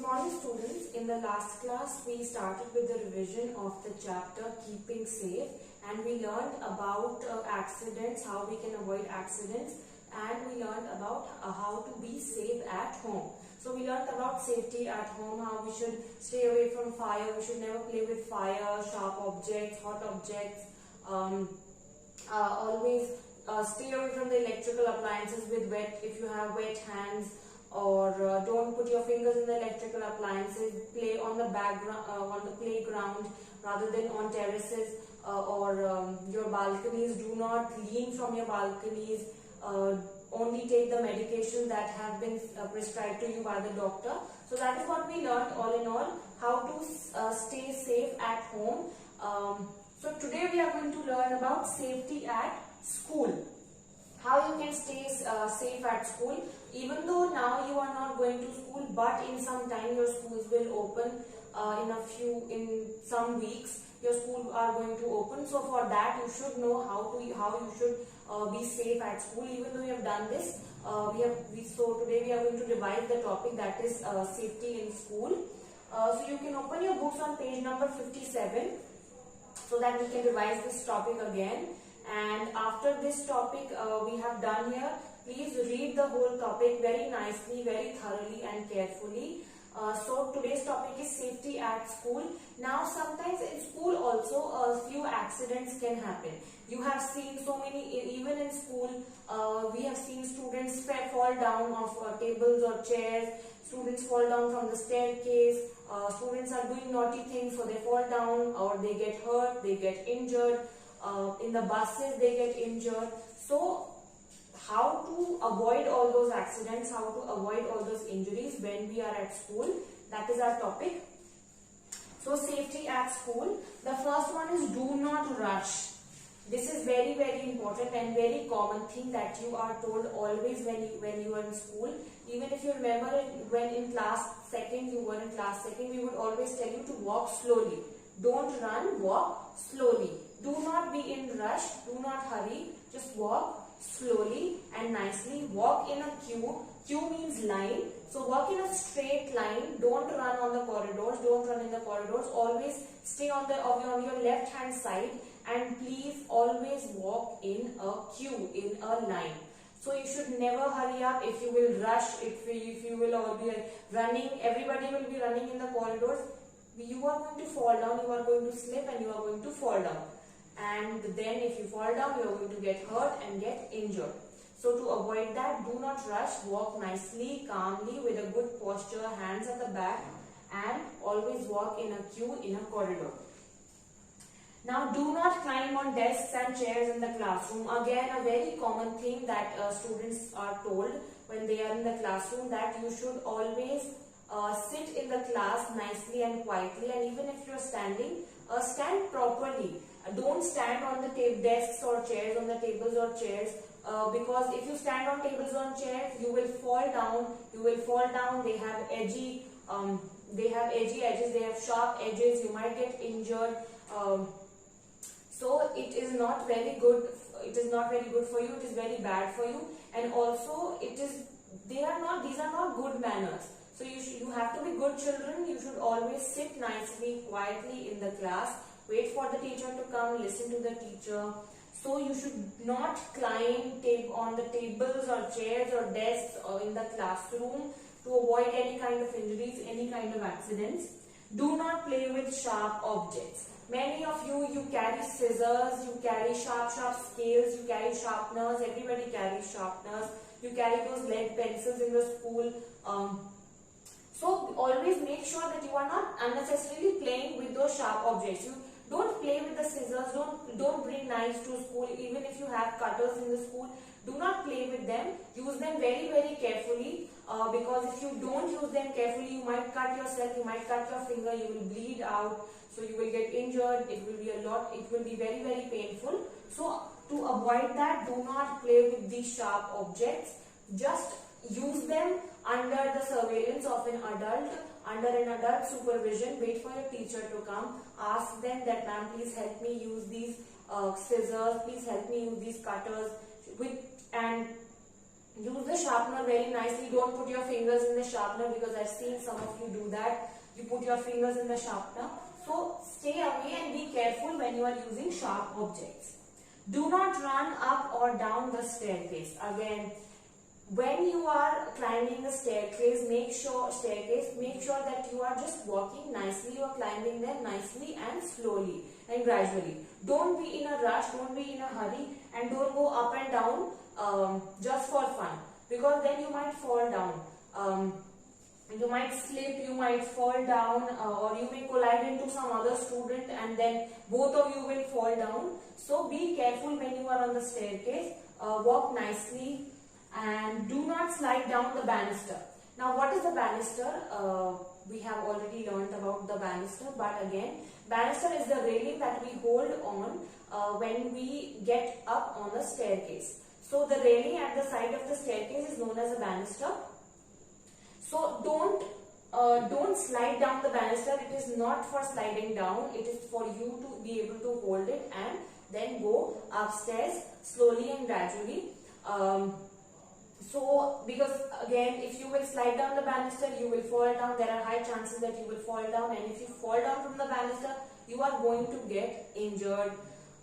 morning students. In the last class we started with the revision of the chapter keeping safe, and we learned about accidents, how we can avoid accidents, and we learned about how to be safe at home. So we learned about safety at home, how we should stay away from fire, we should never play with fire, sharp objects, hot objects, always stay away from the electrical appliances with if you have wet hands, or don't put your fingers in the electrical appliances. Play on the background, on the playground rather than on terraces or your balconies. Do not lean from your balconies. Only take the medications that have been prescribed to you by the doctor. So that is what we learned all in all, how to stay safe at home. So today we are going to learn about safety at school. How you can stay safe at school, even though now you are not going to school, but in some time your schools will open. In some weeks your schools are going to open. So for that you should know how you should be safe at school. Even though we have done this, so today we are going to revise the topic, that is safety in school. So you can open your books on page number 57 so that we can revise this topic again. And after this topic we have done here, please read the whole topic very nicely, very thoroughly and carefully. So today's topic is safety at school. Now sometimes in school also a few accidents can happen. You have seen so many, even in school we have seen students fall down off tables or chairs, students fall down from the staircase, students are doing naughty things, so they fall down or they get hurt, they get injured. In the buses they get injured. So how to avoid all those accidents, how to avoid all those injuries when we are at school, that is our topic. So safety at school, the first one is do not rush. This is very important and very common thing that you are told always when you are in school. Even if you remember when in class second, you were in class second, we would always tell you to walk slowly. Don't run, walk slowly. Do not be in rush, do not hurry, just walk slowly and nicely. Walk in a queue. Queue means line. So walk in a straight line. Don't run on the corridors. Don't run in the corridors. Always stay on your left hand side, and please always walk in a queue, in a line. So you should never hurry up. If you will rush, if you will all be running, everybody will be running in the corridors. You are going to fall down, you are going to slip, and you are going to fall down. And then if you fall down, you are going to get hurt and get injured. So to avoid that, do not rush, walk nicely, calmly, with a good posture, hands at the back, and always walk in a queue, in a corridor. Now do not climb on desks and chairs in the classroom. Again, a very common thing that students are told when they are in the classroom, that you should always sit in the class nicely and quietly, and even if you are standing, stand properly. Don't stand on the desks or chairs, on the tables or chairs, because if you stand on tables or chairs, you will fall down. You will fall down. They have edgy edges. They have sharp edges. You might get injured. So it is not very good. It is not very good for you. It is very bad for you, and also these are not good manners. So you have to be good children. You should always sit nicely, quietly in the class. Wait for the teacher to come. Listen to the teacher. So you should not climb on the tables or chairs or desks or in the classroom to avoid any kind of injuries, any kind of accidents. Do not play with sharp objects. Many of you carry scissors, you carry sharp scales, you carry sharpeners. Everybody carries sharpeners. You carry those lead pencils in the school. So always make sure that you are not unnecessarily playing with those sharp objects. You don't play with the scissors. Don't bring knives to school. Even if you have cutters in the school, do not play with them. Use them very carefully, because if you don't use them carefully, you might cut yourself. You might cut your finger. You will bleed out. So you will get injured. It will be It will be very painful. So to avoid that, do not play with these sharp objects. Just use them under the surveillance of an adult, under an adult supervision. Wait for your teacher to come. Ask them that, ma'am, please help me use these scissors, please help me use these cutters, and Use the sharpener very nicely. Don't put your fingers in the sharpener, because I've seen some of you do that. You put your fingers in the sharpener. So stay away and be careful when you are using sharp objects. Do not run up or down the staircase. Again, when you are climbing the staircase, make sure that you are just walking nicely. You are climbing them nicely and slowly and gradually. Don't be in a rush, don't be in a hurry, and don't go up and down just for fun, because then you might fall down. You might slip, you might fall down, or you may collide into some other student, and then both of you will fall down. So be careful when you are on the staircase. Walk nicely and do not slide down the banister. Now, what is the banister? We have already learned about the banister, but again, banister is the railing that we hold on when we get up on the staircase. So the railing at the side of the staircase is known as a banister. So don't slide down the banister. It is not for sliding down. It is for you to be able to hold it and then go upstairs slowly and gradually. So because again, if you will slide down the banister, you will fall down. There are high chances that you will fall down, and if you fall down from the banister, you are going to get injured.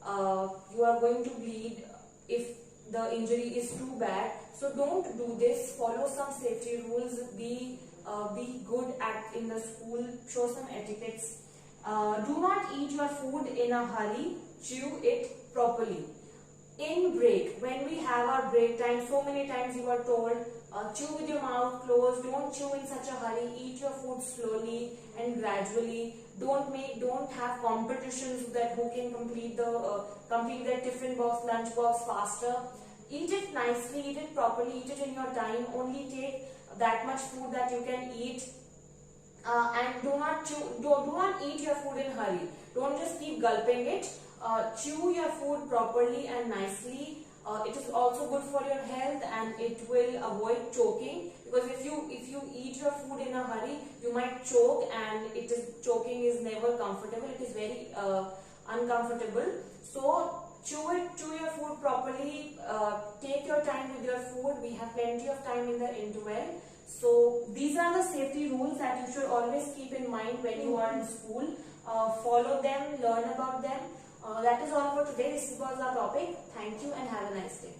You are going to bleed if the injury is too bad. So don't do this. Follow some safety rules. Be good in the school. Show some etiquettes. Do not eat your food in a hurry. Chew it properly. In break, when we have our break time, so many times you are told, chew with your mouth closed. Don't chew in such a hurry. Eat your food slowly and gradually. Don't have competitions that who can complete their tiffin box, lunch box faster. Eat it nicely, eat it properly, eat it in your time. Only take that much food that you can eat, and do not eat your food in hurry. Don't just keep gulping it. Chew your food properly and nicely. It is also good for your health, and it will avoid choking, because if you eat your food in a hurry, you might choke, and choking is never comfortable. It is very uncomfortable. So chew your food properly. Take your time with your food. We have plenty of time in the interval. So these are the safety rules that you should always keep in mind when you are in school. Follow them, learn about them. That is all for today. This was our topic. Thank you and have a nice day.